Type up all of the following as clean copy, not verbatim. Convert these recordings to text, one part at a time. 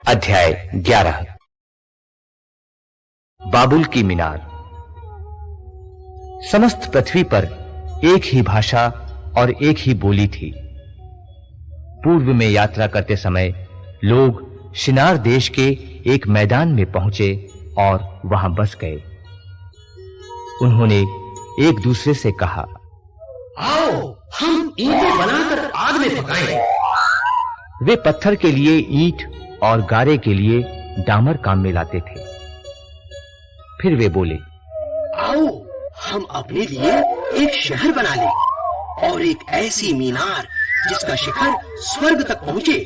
अध्याय 11 बाबुल की मीनार। समस्त पृथ्वी पर एक ही भाषा और एक ही बोली थी। पूर्व में यात्रा करते समय लोग शिनार देश के एक मैदान में पहुंचे और वहां बस गए। उन्होंने एक दूसरे से कहा, आओ हम ईंटें बनाकर आग में पकाएं। वे पत्थर के लिए ईंट और गारे के लिए डामर काम में लाते थे। फिर वे बोले, आओ हम अपने लिए एक शहर बना लें और एक ऐसी मीनार जिसका शिखर स्वर्ग तक पहुंचे।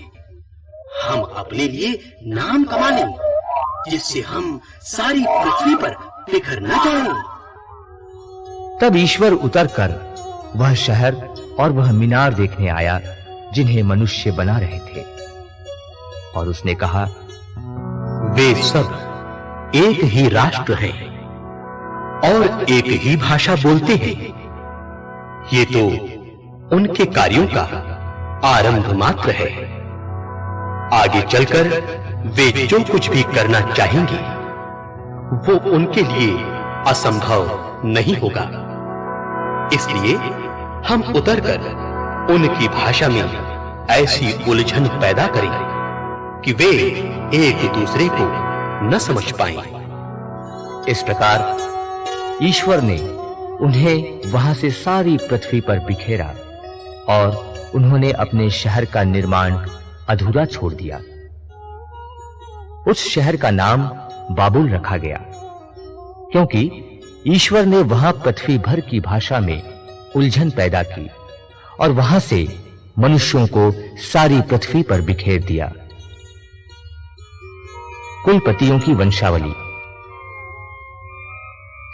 हम अपने लिए नाम कमा लें जिससे हम सारी पृथ्वी पर बिखर न जाएं। तब ईश्वर उतरकर वह शहर और वह मीनार देखने आया जिन्हें मनुष्य बना रहे थे, और उसने कहा, वे सब एक ही राष्ट्र हैं और एक ही भाषा बोलते हैं। ये तो उनके कार्यों का आरंभ मात्र है। आगे चलकर वे जो कुछ भी करना चाहेंगे वो उनके लिए असंभव नहीं होगा। इसलिए हम उतरकर उनकी भाषा में ऐसी उलझन पैदा करें कि वे एक दूसरे को न समझ पाएं। इस प्रकार ईश्वर ने उन्हें वहां से सारी पृथ्वी पर बिखेरा और उन्होंने अपने शहर का निर्माण अधूरा छोड़ दिया। उस शहर का नाम बाबुल रखा गया क्योंकि ईश्वर ने वहां पृथ्वी भर की भाषा में उलझन पैदा की और वहां से मनुष्यों को सारी पृथ्वी पर बिखेर दिया। कुलपतियों की वंशावली।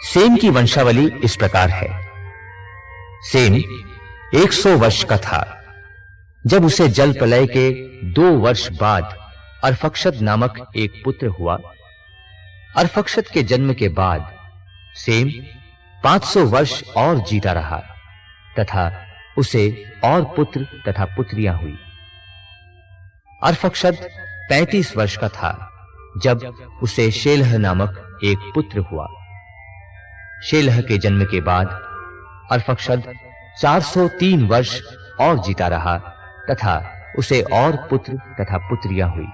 सेम की वंशावली इस प्रकार है। सेम 100 वर्ष का था जब उसे जल प्रलय के 2 वर्ष बाद अर्फक्षद नामक एक पुत्र हुआ। अर्फक्षद के जन्म के बाद सेम 500 वर्ष और जीता रहा तथा उसे और पुत्र तथा पुत्रियां हुई। अर्फक्षद 35 वर्ष का था जब उसे शेलह नामक एक पुत्र हुआ। शेलह के जन्म के बाद अर्फक्षद 403 वर्ष और जीता रहा तथा उसे और पुत्र तथा पुत्रियां हुई।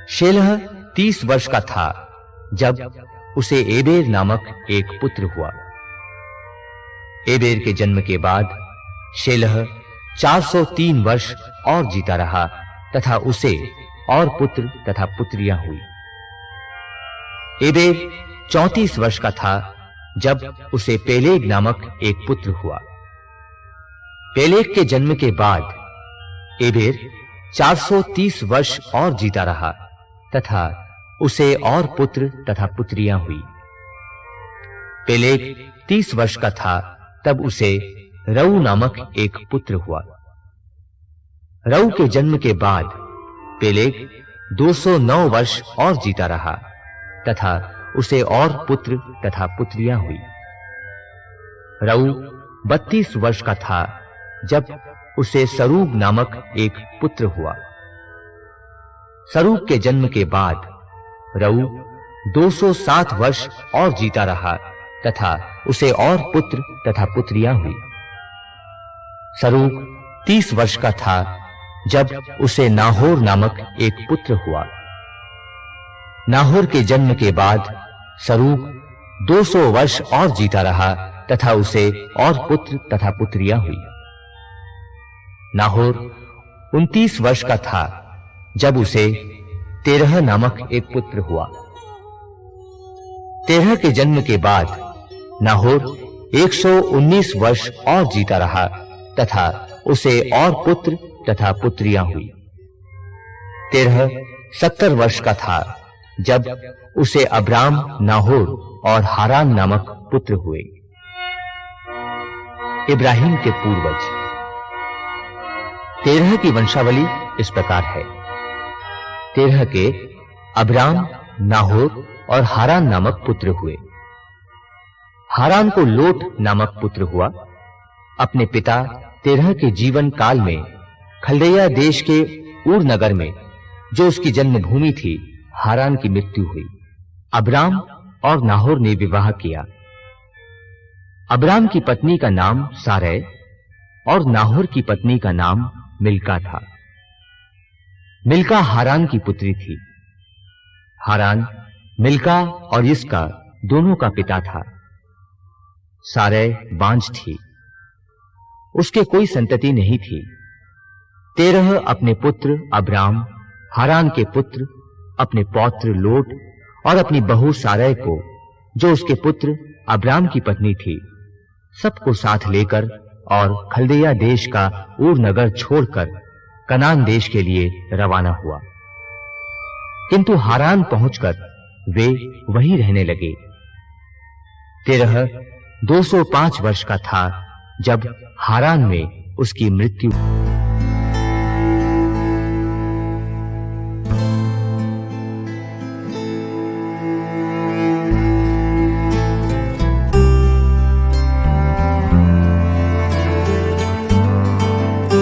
शेलह 30 वर्ष का था जब उसे एबेर नामक एक पुत्र हुआ। एबेर के जन्म के बाद शेलह 403 वर्ष और जीता रहा तथा उसे और पुत्र तथा पुत्रियां हुई। एबेर 34 वर्ष का था जब उसे पेलेग नामक एक पुत्र हुआ। पेलेग के जन्म के बाद एबेर 430 वर्ष और जीता रहा तथा उसे और पुत्र तथा पुत्रियां हुई। पेलेग 30 वर्ष का था तब उसे रऊ नामक एक पुत्र हुआ। रऊ के जन्म के बाद पेलेग 209 वर्ष और जीता रहा तथा उसे और पुत्र तथा पुत्रियां हुई। रऊ 32 वर्ष का था जब उसे सरूग नामक एक पुत्र हुआ। सरूग के जन्म के बाद रऊ 207 वर्ष और जीता रहा तथा उसे और पुत्र तथा पुत्रियां हुई। सरूग 30 वर्ष का था जब उसे नाहोर नामक एक पुत्र हुआ। नाहोर के जन्म के बाद सरूग 200 वर्ष और जीता रहा तथा उसे और पुत्र तथा पुत्रियां हुई। नाहोर 29 वर्ष का था जब उसे तेरह नामक एक पुत्र हुआ। तेरह के जन्म के बाद नाहोर 119 वर्ष और जीता रहा तथा उसे और पुत्र तथा पुत्रियां हुई। तेरह 70 वर्ष का था जब उसे अब्राम, नाहोर और हारान नामक पुत्र हुए। इब्राहिम के पूर्वज। तेरह की वंशावली इस प्रकार है। तेरह के अब्राम, नाहोर और हारान नामक पुत्र हुए। हारान को लोट नामक पुत्र हुआ। अपने पिता तेरह के जीवन काल में खलदया देश के ऊर नगर में जो उसकी जन्मभूमि थी, हारान की मृत्यु हुई। अब्राम और नाहोर ने विवाह किया। अब्राम की पत्नी का नाम सारै और नाहोर की पत्नी का नाम मिल्का था। मिल्का हारान की पुत्री थी। हारान मिल्का और इसका दोनों का पिता था। सारै बांझ थी, उसके कोई संतति नहीं थी। तेरह अपने पुत्र अब्राम, हारान के पुत्र, अपने पौत्र लोट और अपनी बहू सारै को, जो उसके पुत्र अब्राम की पत्नी थी, सबको साथ लेकर और खलदिया देश का ऊर नगर छोड़कर कनान देश के लिए रवाना हुआ। किंतु हारान पहुंचकर वे वहीं रहने लगे। तेरह 205 वर्ष का था जब हारान में उसकी मृत्यु